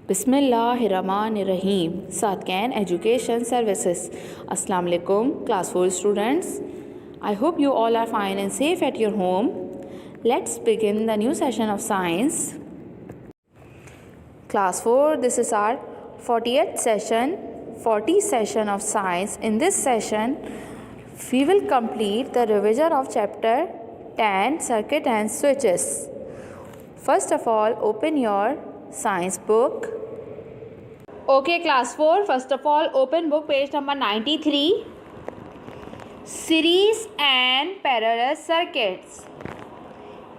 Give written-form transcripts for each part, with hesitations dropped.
बिस्मिल्लाहिर्रहमानिर्रहीम। सादकैन education services. अस्सलाम वालेकुम class 4 students. I hope you all are fine and safe at your home. Let's begin the new session of science. Class 4, this is our 40th session of science. In this session, we will complete the revision of chapter 10, circuit and switches. First of all, open your science book. Okay, class 4, first of all, open book page number 93. Series and parallel circuits.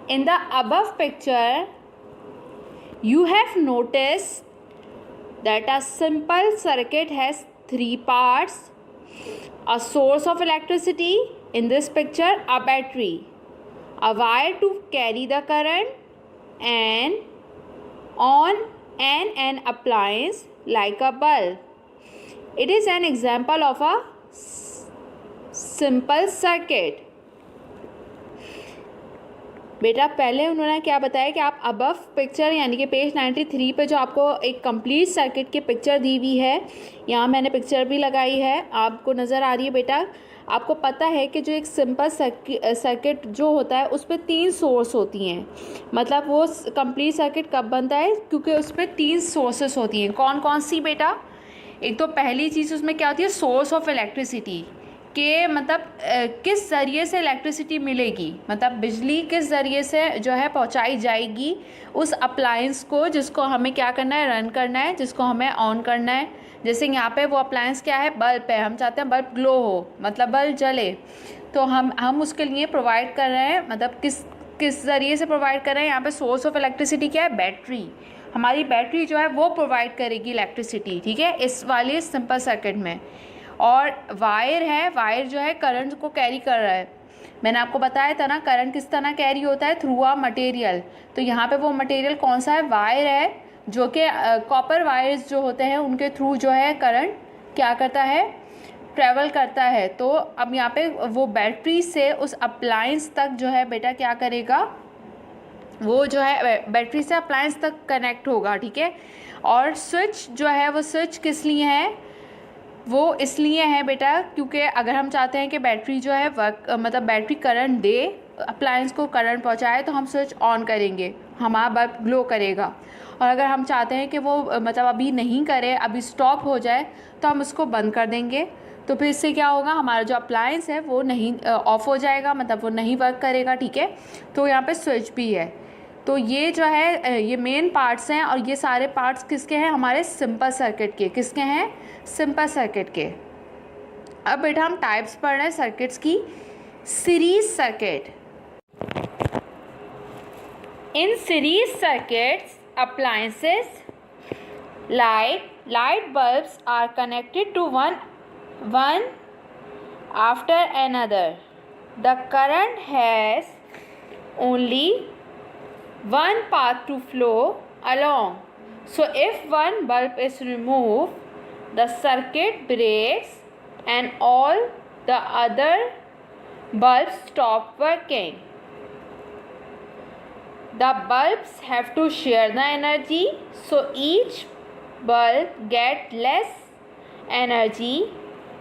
In the above picture, you have noticed that a simple circuit has three parts: a source of electricity, in this picture a battery, a wire to carry the current, and an appliance like a bulb. It is an example of a simple circuit. बेटा पहले उन्होंने क्या बताया कि आप above picture यानी कि page 93 पे जो आपको एक कंप्लीट सर्किट की पिक्चर दी हुई है, यहाँ मैंने पिक्चर भी लगाई है, आपको नज़र आ रही है बेटा। आपको पता है कि जो एक सिंपल सर्किट जो होता है उस पर 3 सोर्स होती हैं। मतलब वो कंप्लीट सर्किट कब बनता है, क्योंकि उस पर 3 सोर्सेस होती हैं। कौन कौन सी बेटा? एक तो पहली चीज़ उसमें क्या होती है, सोर्स ऑफ इलेक्ट्रिसिटी के मतलब किस ज़रिए से इलेक्ट्रिसिटी मिलेगी, मतलब बिजली किस ज़रिए से जो है पहुंचाई जाएगी उस अप्लायंस को, जिसको हमें क्या करना है, रन करना है, जिसको हमें ऑन करना है। जैसे यहाँ पे वो अप्लायंस क्या है, बल्ब है। हम चाहते हैं बल्ब ग्लो हो, मतलब बल्ब जले, तो हम उसके लिए प्रोवाइड कर रहे हैं, मतलब किस ज़रिए से प्रोवाइड कर रहे हैं। यहाँ पर सोर्स ऑफ इलेक्ट्रिसिटी क्या है, बैटरी। हमारी बैटरी जो है वो प्रोवाइड करेगी इलेक्ट्रिसिटी, ठीक है, इस वाले सिंपल सर्किट में। और वायर है, वायर जो है करंट को कैरी कर रहा है। मैंने आपको बताया था ना, करंट किस तरह कैरी होता है, थ्रू अ मटेरियल। तो यहाँ पे वो मटेरियल कौन सा है, वायर है, जो कि कॉपर वायर्स जो होते हैं उनके थ्रू जो है करंट क्या करता है, ट्रैवल करता है। तो अब यहाँ पे वो बैटरी से उस अप्लायंस तक जो है बेटा क्या करेगा, वो जो है बैटरी से अप्लायंस तक कनेक्ट होगा, ठीक है। और स्विच जो है वो स्विच किस लिए है, वो इसलिए है बेटा क्योंकि अगर हम चाहते हैं कि बैटरी जो है मतलब बैटरी करंट दे, अप्लायंस को करंट पहुंचाए, तो हम स्विच ऑन करेंगे, हमारा बल्ब ग्लो करेगा। और अगर हम चाहते हैं कि वो मतलब अभी नहीं करे, अभी स्टॉप हो जाए, तो हम उसको बंद कर देंगे। तो फिर इससे क्या होगा, हमारा जो अप्लायंस है वो नहीं ऑफ हो जाएगा, मतलब वो नहीं वर्क करेगा, ठीक है। तो यहाँ पे स्विच भी है। तो ये जो है ये मेन पार्ट्स हैं, और ये सारे पार्ट्स किसके हैं, हमारे सिंपल सर्किट के। किसके हैं, सिंपल सर्किट के। अब बेटा हम टाइप्स पढ़ रहे हैं सर्किट्स की। Series circuit. In series circuits appliances light bulbs are connected to one after another. The current has only one path to flow along. So if one bulb is removed, the circuit breaks and all the other bulbs stop working. The bulbs have to share the energy, so each bulb gets less energy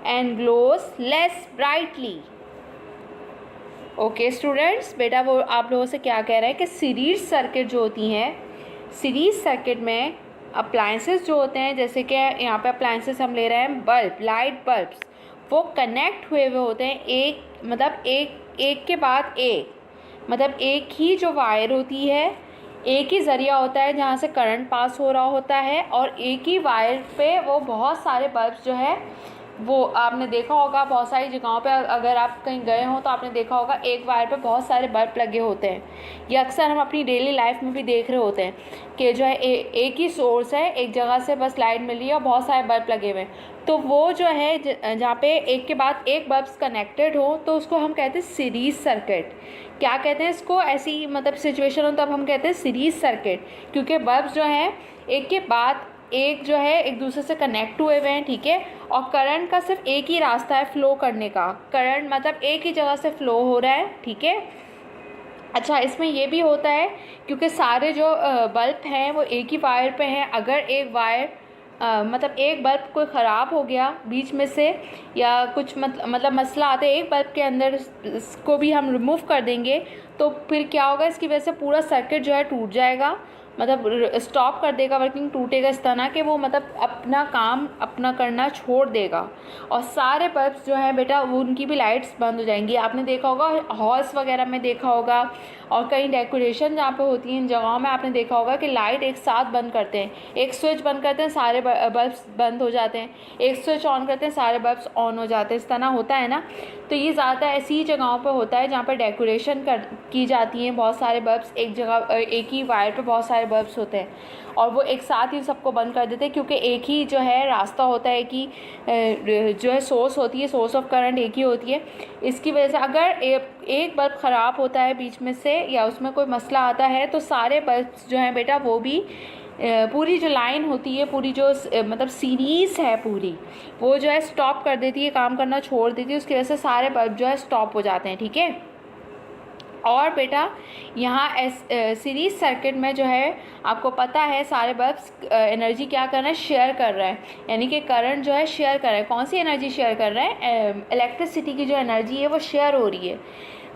and glows less brightly. Okay students, बेटा वो आप लोगों से क्या कह रहे हैं कि सीरीज सर्किट जो होती हैं, सीरीज सर्किट में अप्लायंसेस जो होते हैं, जैसे कि यहाँ पे अप्लायंसेस हम ले रहे हैं बल्ब, लाइट बल्ब्स, वो कनेक्ट हुए होते हैं एक के बाद एक, मतलब एक ही जो वायर होती है, एक ही ज़रिया होता है जहाँ से करंट पास हो रहा होता है, और एक ही वायर पे वो बहुत सारे बल्ब्स जो है वो आपने देखा होगा बहुत सारी जगहों पे, अगर आप कहीं गए हो तो आपने देखा होगा एक वायर पे बहुत सारे बल्ब लगे होते हैं। ये अक्सर हम अपनी डेली लाइफ में भी देख रहे होते हैं कि जो है एक ही सोर्स है, एक जगह से बस लाइट मिल रही है और बहुत सारे बल्ब लगे हुए हैं। तो वो जो है जहाँ पे एक के बाद एक बल्ब्स कनेक्टेड हो, तो उसको हम कहते हैं सीरीज सर्किट। क्या कहते हैं इसको, ऐसी मतलब सिचुएशन हो तब हम कहते हैं सीरीज सर्किट, क्योंकि बल्ब्स जो हैं एक के बाद एक जो है एक दूसरे से कनेक्ट हुए हुए हैं, ठीक है। और करंट का सिर्फ एक ही रास्ता है फ्लो करने का, करंट मतलब एक ही जगह से फ्लो हो रहा है, ठीक है। अच्छा, इसमें ये भी होता है क्योंकि सारे जो बल्ब हैं वो एक ही वायर पे हैं। अगर एक वायर मतलब एक बल्ब कोई ख़राब हो गया बीच में से, या कुछ मतलब मसला आता है एक बल्ब के अंदर, इसको भी हम रिमूव कर देंगे तो फिर क्या होगा, इसकी वजह से पूरा सर्किट जो है टूट जाएगा, मतलब स्टॉप कर देगा, वर्किंग टूटेगा इस तरह कि वो मतलब अपना काम अपना करना छोड़ देगा, और सारे बल्ब्स जो हैं बेटा वो उनकी भी लाइट्स बंद हो जाएंगी। आपने देखा होगा हॉल्स वगैरह में देखा होगा, और कई डेकोरेशन जहाँ पे होती हैं इन जगहों में आपने देखा होगा कि लाइट एक साथ बंद करते हैं, एक स्विच बंद करते हैं सारे बल्ब्स बंद हो जाते हैं, एक स्विच ऑन करते हैं सारे बल्ब्स ऑन हो जाते हैं, इस तरह होता है ना। तो ये ज़्यादा ऐसी जगहों पर होता है जहाँ पर डेकोरेशन की जाती हैं, बहुत सारे बल्ब्स एक जगह एक ही वायर पर बहुत सारे बल्ब्स होते हैं, और वो एक साथ ही सबको बंद कर देते हैं, क्योंकि एक ही जो है रास्ता होता है, एक ही जो है सोर्स होती है, सोर्स ऑफ करंट एक ही होती है। इसकी वजह से अगर एक बल्ब ख़राब होता है बीच में से, या उसमें कोई मसला आता है, तो सारे बल्ब्स जो हैं बेटा वो भी पूरी जो लाइन होती है, पूरी जो मतलब सीरीज़ है पूरी, वो जो है स्टॉप कर देती है, काम करना छोड़ देती है, उसकी वजह से सारे बल्ब जो है स्टॉप हो जाते हैं। ठीक है। और बेटा यहाँ सीरीज सर्किट में जो है आपको पता है सारे बल्ब्स एनर्जी क्या कर रहे हैं, शेयर कर रहे हैं, यानी कि करंट जो है शेयर कर रहा है। कौन सी एनर्जी शेयर कर रहे हैं, इलेक्ट्रिसिटी की जो एनर्जी है वो शेयर हो रही है।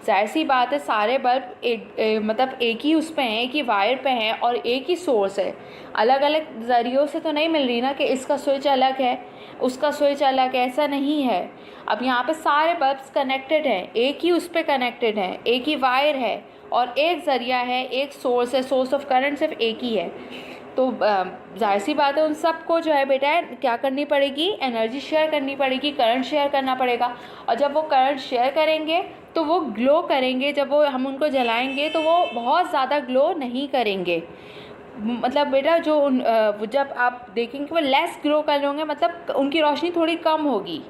जाहिर सी बात है सारे बल्ब मतलब एक ही उस पे हैं, एक ही वायर पे हैं, और एक ही सोर्स है, अलग अलग ज़रियों से तो नहीं मिल रही ना कि इसका स्विच अलग है उसका स्विच अलग है, ऐसा नहीं है। अब यहाँ पे सारे बल्ब्स कनेक्टेड हैं, एक ही उस पे कनेक्टेड हैं, एक ही वायर है और एक ज़रिया है, एक सोर्स है, सोर्स ऑफ करंट सिर्फ एक ही है। तो जाहिर सी बात है उन सबको जो है बेटा क्या करनी पड़ेगी, एनर्जी शेयर करनी पड़ेगी, करंट शेयर करना पड़ेगा। और जब वो करंट शेयर करेंगे तो वो ग्लो करेंगे, जब वो हम उनको जलाएंगे तो वो बहुत ज़्यादा ग्लो नहीं करेंगे। मतलब बेटा जो जब आप देखेंगे वो लेस ग्लो कर होंगे, मतलब उनकी रोशनी थोड़ी कम होगी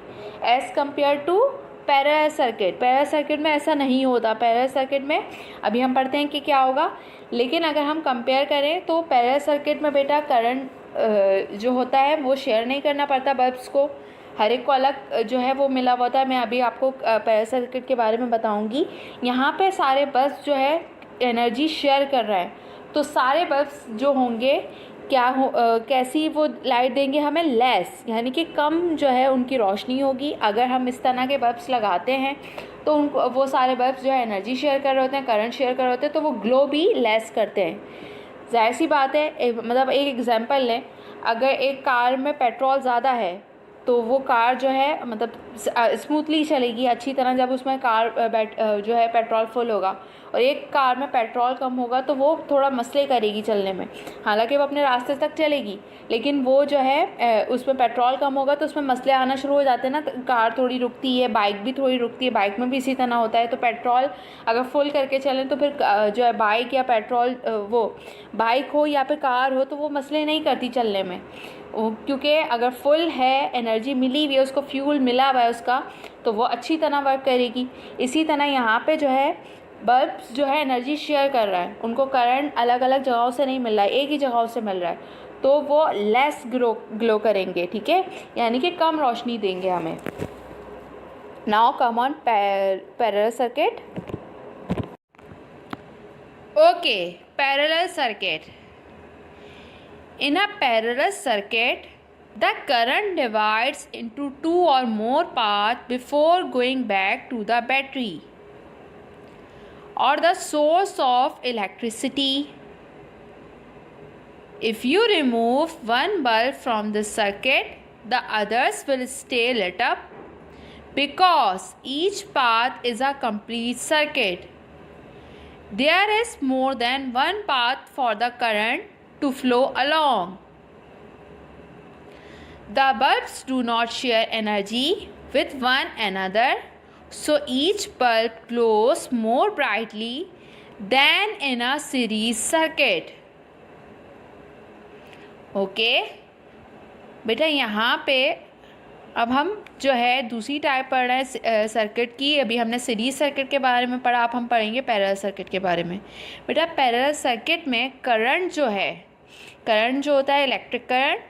as compare to parallel circuit. Parallel circuit में ऐसा नहीं होता। पैरेलल सर्किट में अभी हम पढ़ते हैं कि क्या होगा, लेकिन अगर हम कंपेयर करें तो पैरेलल सर्किट में बेटा करंट जो होता है वो शेयर नहीं करना पड़ता बल्ब्स को, हर एक को अलग जो है वो मिला हुआ होता है। मैं अभी आपको पैरेलल सर्किट के बारे में बताऊंगी। यहाँ पे सारे बल्ब्स जो है एनर्जी शेयर कर रहे हैं, तो सारे बल्ब्स जो होंगे कैसी वो लाइट देंगे हमें, लेस, यानी कि कम जो है उनकी रोशनी होगी। अगर हम इस तरह के बल्ब्स लगाते हैं तो उनको वो सारे बल्ब्स जो है एनर्जी शेयर कर रहे होते हैं, करंट शेयर कर रहे होते हैं, तो वो ग्लो भी लेस करते हैं। जाहिर सी बात है मतलब एक एग्जांपल लें, अगर एक कार में पेट्रोल ज़्यादा है तो वो कार जो है मतलब स्मूथली चलेगी अच्छी तरह जब उसमें जो है पेट्रोल फुल होगा, और एक कार में पेट्रोल कम होगा तो वो थोड़ा मसले करेगी चलने में। हालांकि वो अपने रास्ते तक चलेगी, लेकिन वो जो है उसमें पेट्रोल कम होगा तो उसमें मसले आना शुरू हो जाते हैं ना, कार थोड़ी रुकती है, बाइक भी थोड़ी रुकती है, बाइक में भी इसी तरह होता है। तो पेट्रोल अगर फुल करके चलें तो फिर जो है बाइक या पेट्रोल वो बाइक हो या फिर कार हो तो वो मसले नहीं करती चलने में, क्योंकि अगर फुल है, एनर्जी मिली हुई है, उसको फ्यूल मिला हुआ है उसका, तो वो अच्छी तरह वर्क करेगी। इसी तरह यहाँ पे जो है बल्ब्स जो है एनर्जी शेयर कर रहा है, उनको करंट अलग अलग जगहों से नहीं मिल रहा है, एक ही जगहों से मिल रहा है, तो वो लेस ग्लो करेंगे। ठीक है, यानी कि कम रोशनी देंगे हमें। Now come on parallel circuit. Okay, parallel circuit. In a parallel circuit, the current divides into two or more paths before going back to the battery or the source of electricity. If you remove one bulb from the circuit, the others will stay lit up because each path is a complete circuit. There is more than one path for the current to flow along. The bulbs do not share energy with one another, so each bulb glows more brightly than in a series circuit. Okay बेटा, यहाँ पे अब हम जो है दूसरी type पढ़ रहे हैं सर्किट की। अभी हमने सीरीज सर्किट के बारे में पढ़ा, अब हम पढ़ेंगे पैरेलल सर्किट के बारे में। बेटा पैरेलल सर्किट में करंट जो है, करंट जो होता है इलेक्ट्रिक करंट,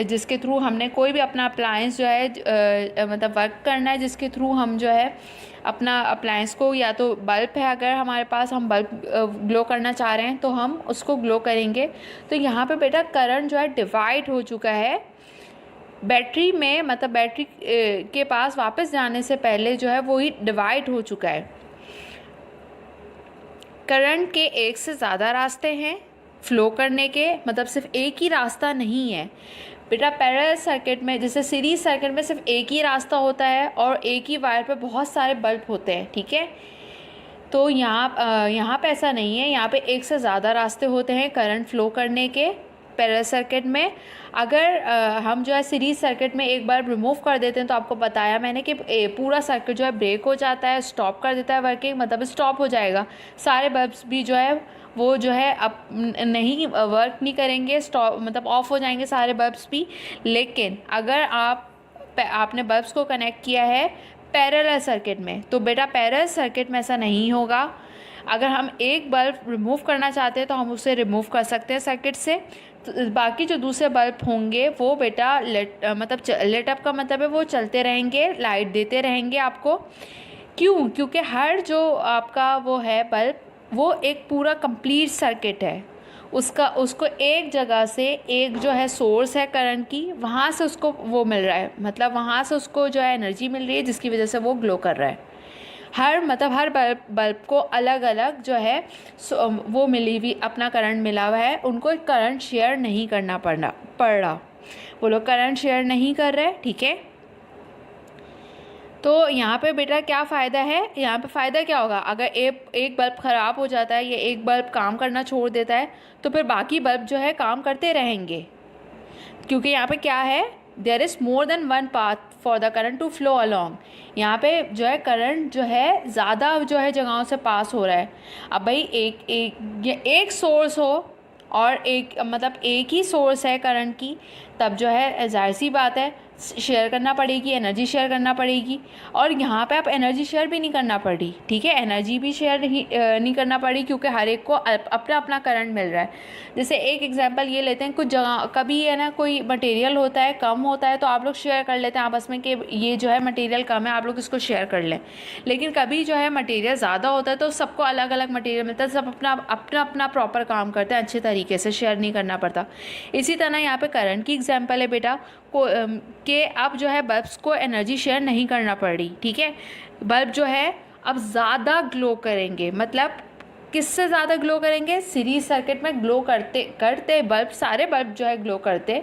जिसके थ्रू हमने कोई भी अपना अप्लायंस जो है मतलब वर्क करना है, जिसके थ्रू हम जो है अपना अप्लायंस को, या तो बल्ब है अगर हमारे पास, हम बल्ब ग्लो करना चाह रहे हैं तो हम उसको ग्लो करेंगे। तो यहाँ पे बेटा करंट जो है डिवाइड हो चुका है बैटरी में, मतलब बैटरी के पास वापस जाने से पहले जो है वो ही डिवाइड हो चुका है। करंट के एक से ज़्यादा रास्ते हैं फ़्लो करने के, मतलब सिर्फ एक ही रास्ता नहीं है बेटा। पैरेलल सर्किट में, जैसे सीरीज सर्किट में सिर्फ एक ही रास्ता होता है और एक ही वायर पे बहुत सारे बल्ब होते हैं, ठीक है। तो यहाँ पे ऐसा नहीं है, यहाँ पे एक से ज़्यादा रास्ते होते हैं करंट फ़्लो करने के पैरेलल सर्किट में। अगर हम जो है सीरीज सर्किट में एक बार रिमूव कर देते हैं तो आपको बताया मैंने कि पूरा सर्किट जो है ब्रेक हो जाता है, स्टॉप कर देता है वर्किंग, मतलब स्टॉप हो जाएगा। सारे बल्ब्स भी जो है वो जो है अब नहीं वर्क नहीं करेंगे, स्टॉप मतलब ऑफ हो जाएंगे सारे बल्ब्स भी। लेकिन अगर आपने बल्ब्स को कनेक्ट किया है पैरेलल सर्किट में, तो बेटा पैरेलल सर्किट में ऐसा नहीं होगा। अगर हम एक बल्ब रिमूव करना चाहते हैं तो हम उसे रिमूव कर सकते हैं सर्किट से। तो बाकी जो दूसरे बल्ब होंगे वो बेटा लेट अप का मतलब है वो चलते रहेंगे, लाइट देते रहेंगे आपको। क्यों? क्योंकि हर जो आपका वो है बल्ब, वो एक पूरा कंप्लीट सर्किट है। उसको एक जगह से, एक जो है सोर्स है करंट की, वहाँ से उसको वो मिल रहा है, मतलब वहाँ से उसको जो है एनर्जी मिल रही है जिसकी वजह से वो ग्लो कर रहा है। हर बल्ब को अलग अलग जो है वो मिली हुई अपना करंट मिला हुआ है, उनको करंट शेयर नहीं करना पड़ रहा, वो लोग करंट शेयर नहीं कर रहे, ठीक है। तो यहाँ पे बेटा क्या फ़ायदा है, यहाँ पे फ़ायदा क्या होगा, अगर एक बल्ब ख़राब हो जाता है या एक बल्ब काम करना छोड़ देता है तो फिर बाकी बल्ब जो है काम करते रहेंगे, क्योंकि यहाँ पे क्या है, there is more than one path for the current to flow along. यहाँ पे जो है करंट जो है ज़्यादा जो है जगहों से पास हो रहा है। अब भाई एक सोर्स हो और एक ही सोर्स है करंट की, तब जो है जाहिर सी बात है शेयर करना पड़ेगी, एनर्जी शेयर करना पड़ेगी। और यहाँ पे आप एनर्जी शेयर भी नहीं करना पड़ी, ठीक है, एनर्जी भी शेयर नहीं करना पड़ी, क्योंकि हर एक को अपना अपना करंट मिल रहा है। जैसे एक एग्जांपल ये लेते हैं, कुछ जगह कभी है ना कोई मटेरियल होता है, कम होता है, तो आप लोग शेयर कर लेते हैं आपस में कि ये जो है मटेरियल कम है, आप लोग इसको शेयर कर लें। लेकिन कभी जो है मटेरियल ज़्यादा होता है तो सबको अलग अलग मटेरियल मिलता है, सब अपना प्रॉपर काम करते हैं, अच्छे तरीके से शेयर नहीं करना पड़ता। इसी तरह यहाँ पर करंट की एग्जाम्पल है बेटा कि अब जो है बल्ब्स को एनर्जी शेयर नहीं करना पड़ रही, ठीक है। बल्ब जो है अब ज़्यादा ग्लो करेंगे, मतलब किससे ज़्यादा ग्लो करेंगे, सीरीज सर्किट में ग्लो करते बल्ब, सारे बल्ब जो है ग्लो करते,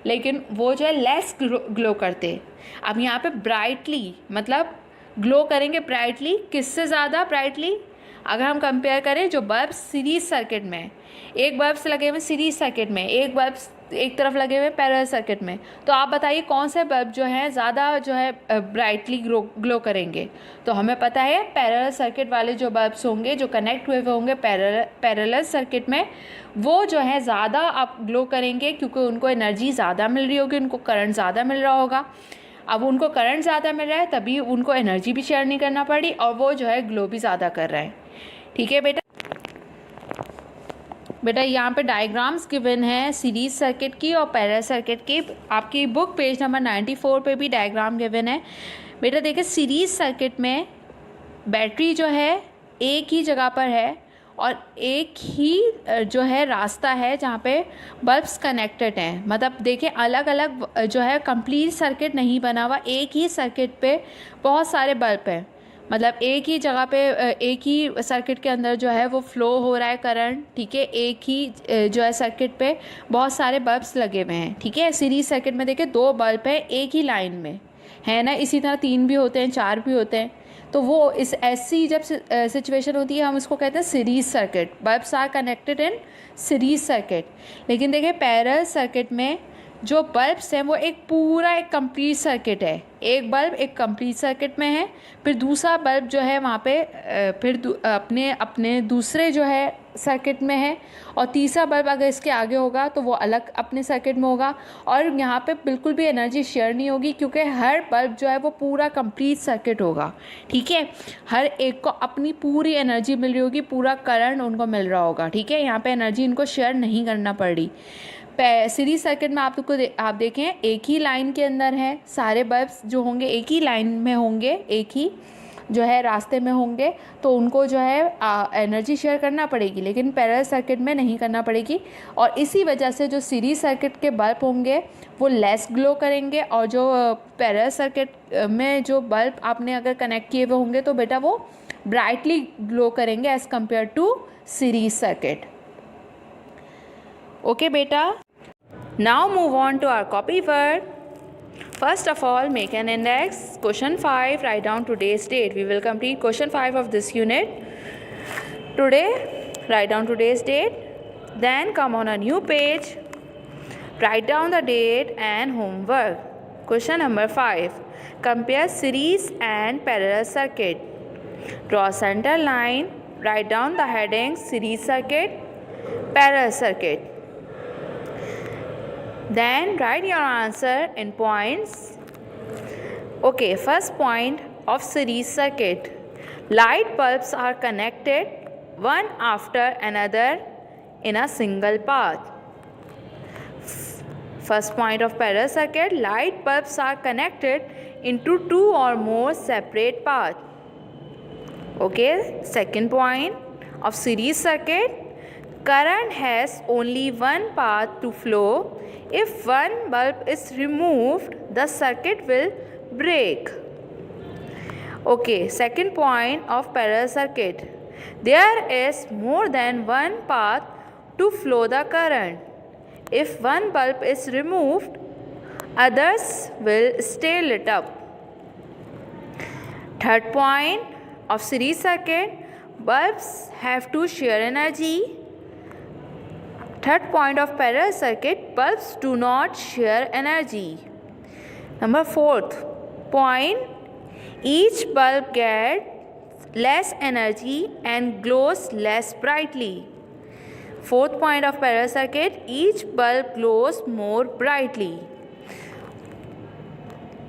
लेकिन वो जो है लेस ग्लो करते। अब यहाँ पे ब्राइटली मतलब ग्लो करेंगे ब्राइटली, किससे ज़्यादा ब्राइटली, अगर हम कंपेयर करें जो बल्ब सीरीज सर्किट में, एक बल्ब से लगे हुए सीरीज सर्किट में, एक बल्ब एक तरफ लगे हुए पैरेलल सर्किट में, तो आप बताइए कौन से बल्ब जो हैं ज़्यादा जो है ब्राइटली ग्लो करेंगे। तो हमें पता है पैरेलल सर्किट वाले जो बल्ब्स होंगे, जो कनेक्ट हुए होंगे पैरेलल सर्किट में, वो जो है ज़्यादा आप ग्लो करेंगे, क्योंकि उनको एनर्जी ज़्यादा मिल रही होगी, उनको करंट ज़्यादा मिल रहा होगा। अब उनको करंट ज़्यादा मिल रहा है तभी उनको एनर्जी भी शेयर नहीं करना पड़ी, और वो जो है ग्लो भी ज़्यादा कर रहे हैं, ठीक है बेटा यहाँ पे डायग्राम्स गिवन है सीरीज सर्किट की और पैरेलल सर्किट की। आपकी बुक पेज नंबर 94 पे भी डायग्राम गिवन है बेटा। देखिए सीरीज सर्किट में बैटरी जो है एक ही जगह पर है और एक ही जो है रास्ता है जहाँ पे बल्ब्स कनेक्टेड हैं, मतलब देखिए अलग अलग जो है कंप्लीट सर्किट नहीं बना हुआ, एक ही सर्किट पे बहुत सारे बल्ब हैं, मतलब एक ही जगह पे एक ही सर्किट के अंदर जो है वो फ्लो हो रहा है करंट, ठीक है। एक ही जो है सर्किट पे बहुत सारे बल्ब्स लगे हुए हैं, ठीक है। सीरीज सर्किट में देखिए 2 बल्ब है एक ही लाइन में, है ना, इसी तरह 3 भी होते हैं, 4 भी होते हैं। तो वो इस ऐसी जब सिचुएशन होती है हम इसको कहते हैं series circuit, bulbs are connected in series circuit. लेकिन देखिए पैरेलल सर्किट में जो बल्ब्स हैं वो एक कंप्लीट सर्किट है, एक बल्ब एक कंप्लीट सर्किट में है, फिर दूसरा बल्ब जो है वहाँ पे फिर अपने दूसरे जो है सर्किट में है, और तीसरा बल्ब अगर इसके आगे होगा तो वो अलग अपने सर्किट में होगा। और यहाँ पे बिल्कुल भी एनर्जी शेयर नहीं होगी, क्योंकि हर बल्ब जो है वो पूरा कंप्लीट सर्किट होगा, ठीक है। हर एक को अपनी पूरी एनर्जी मिल रही होगी, पूरा करंट उनको मिल रहा होगा, ठीक है। यहाँ पे एनर्जी इनको शेयर नहीं करना पड़ रही। सीरीज सर्किट में आप देखें एक ही लाइन के अंदर है, सारे बल्ब्स जो होंगे एक ही लाइन में होंगे, एक ही जो है रास्ते में होंगे, तो उनको जो है एनर्जी शेयर करना पड़ेगी, लेकिन पैरेलल सर्किट में नहीं करना पड़ेगी। और इसी वजह से जो सीरीज सर्किट के बल्ब होंगे वो लेस ग्लो करेंगे, और जो पैरेलल सर्किट में जो बल्ब आपने अगर कनेक्ट किए हुए होंगे तो बेटा वो ब्राइटली ग्लो करेंगे as compare to series circuit. Okay बेटा, now move on to our copy work. First of all, make an index. Question 5, write down today's date. We will complete question 5 of this unit. Today, write down today's date. Then come on a new page. Write down the date and homework. Question number 5. Compare series and parallel circuit. Draw a center line. Write down the headings series circuit, parallel circuit. Then write your answer in points. Okay, first point of series circuit. Light bulbs are connected one after another in a single path. First point of parallel circuit, light bulbs are connected into two or more separate paths. Okay, second point of series circuit, current has only one path to flow. If one bulb is removed, the circuit will break. Okay, second point of parallel circuit. There is more than one path to flow the current. If one bulb is removed, others will stay lit up. Third point of series circuit, bulbs have to share energy. Third point of parallel circuit, bulbs do not share energy. Number fourth point, each bulb gets less energy and glows less brightly. Fourth point of parallel circuit, each bulb glows more brightly.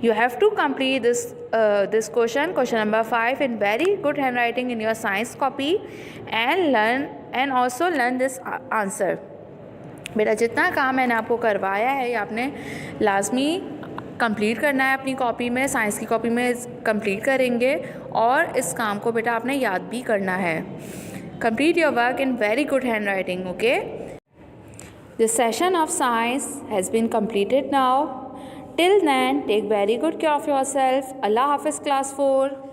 You have to complete this question number 5 in very good handwriting in your science copy and also learn this answer. बेटा जितना काम मैंने आपको करवाया है ये आपने लाजमी कंप्लीट करना है अपनी कॉपी में, साइंस की कॉपी में कंप्लीट करेंगे, और इस काम को बेटा आपने याद भी करना है। Complete your work in very good handwriting. Okay, this session of science has been completed now. Till then, take very good care of yourself. Allah Hafiz, class 4.